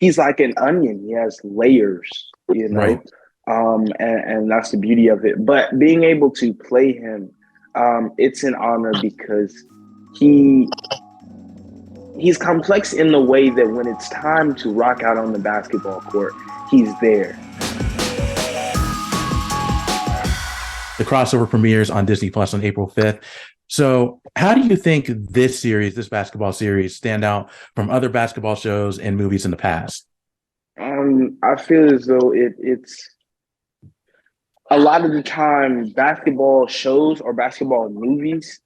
he's like an onion. He has layers, you Right. know, and that's the beauty of it. But being able to play him, it's an honor because he he's complex in the way that when it's time to rock out on the basketball court, he's there. The crossover premieres on Disney Plus on April 5th. So, how do you think this basketball series, stand out from other basketball shows and movies in the past? I feel as though it's a lot of the time basketball shows or basketball movies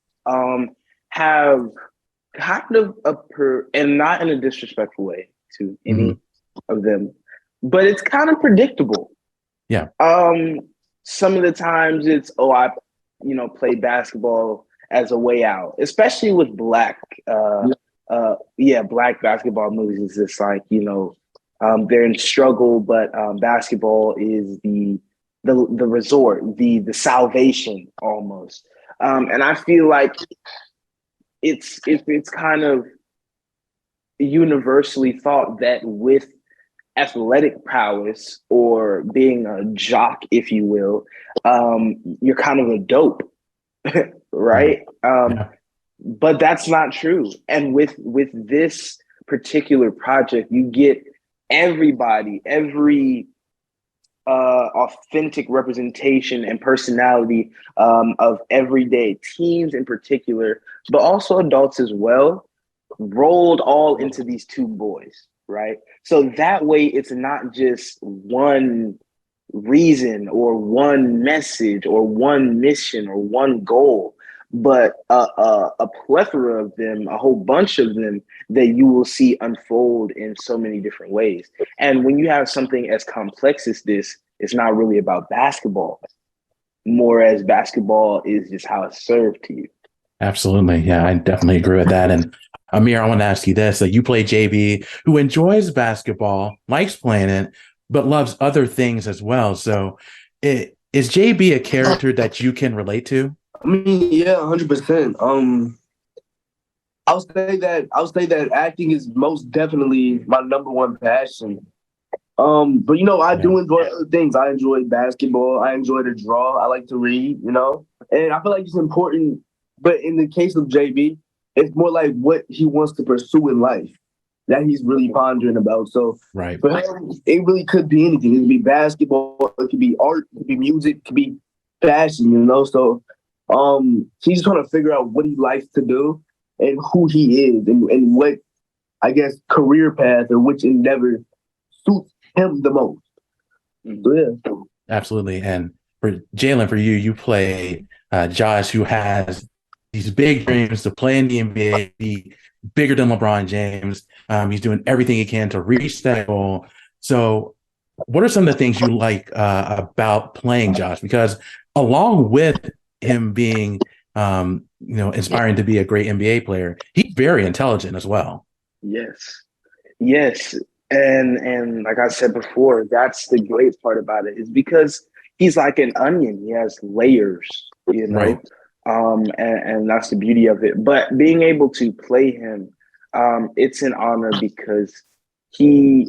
have kind of and not in a disrespectful way to Mm-hmm. any of them, but it's kind of predictable. Yeah. Um, some of the times it's I play basketball as a way out, especially with black basketball movies. It's just like they're in struggle, but basketball is the resort, the salvation almost. And I feel like it's kind of universally thought that with athletic prowess or being a jock, if you will, you're kind of a dope, Mm-hmm. right? Yeah. But that's not true. And with this particular project, you get every authentic representation and personality of everyday teens in particular, but also adults as well, rolled all into these two boys, right? So that way it's not just one reason or one message or one mission or one goal, but a plethora of them, a whole bunch of them that you will see unfold in so many different ways. And when you have something as complex as this, it's not really about basketball, more as basketball is just how it's served to you. Absolutely. Yeah, I definitely agree with that. And Amir, I want to ask you this. You play JB, who enjoys basketball, likes playing it, but loves other things as well. So is JB a character that you can relate to? I mean, yeah, 100%. I'll say that acting is most definitely my number one passion. But I Yeah. do enjoy other things. I enjoy basketball. I enjoy to draw. I like to read. And I feel like it's important. But in the case of JB, it's more like what he wants to pursue in life that he's really pondering about. So Right. for him, it really could be anything. It could be basketball. It could be art. It could be music. It could be fashion. So he's trying to figure out what he likes to do and who he is and what I guess career path or which endeavor suits him the most. So yeah. Absolutely. And for Jalyn, for you, you play Josh, who has these big dreams to play in the NBA, be bigger than LeBron James. He's doing everything he can to reach that goal. So, what are some of the things you like about playing Josh? Because along with him being, inspiring to be a great NBA player, he's very intelligent as well. Yes. Yes. And like I said before, that's the great part about it is because he's like an onion. He has layers, Right. and that's the beauty of it. But being able to play him, it's an honor because he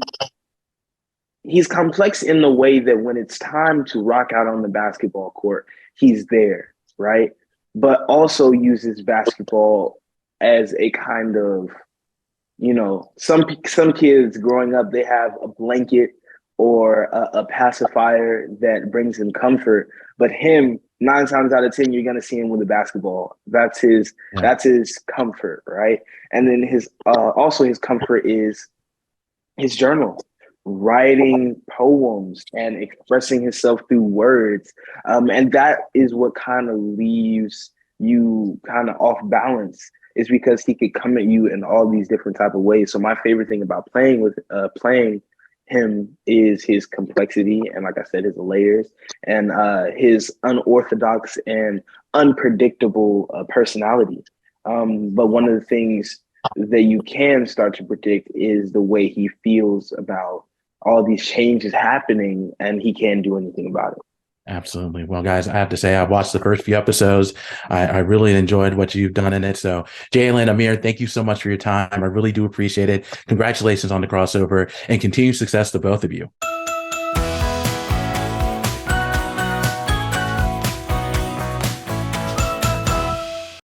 he's complex in the way that when it's time to rock out on the basketball court, he's there, right? But also uses basketball as a kind of some kids growing up, they have a blanket or a pacifier that brings him comfort. But him, 9 times out of 10, you're gonna see him with a basketball. That's his Yeah. that's his comfort, right? And then his also his comfort is his journal, writing poems and expressing himself through words. And that is what kind of leaves you kind of off balance is because he could come at you in all these different type of ways. So my favorite thing about playing him is his complexity and like I said, his layers and his unorthodox and unpredictable personality. But one of the things that you can start to predict is the way he feels about all these changes happening and he can't do anything about it. Absolutely. Well, guys, I have to say, I've watched the first few episodes. I really enjoyed what you've done in it. So, Jalyn, Amir, thank you so much for your time. I really do appreciate it. Congratulations on the crossover and continued success to both of you.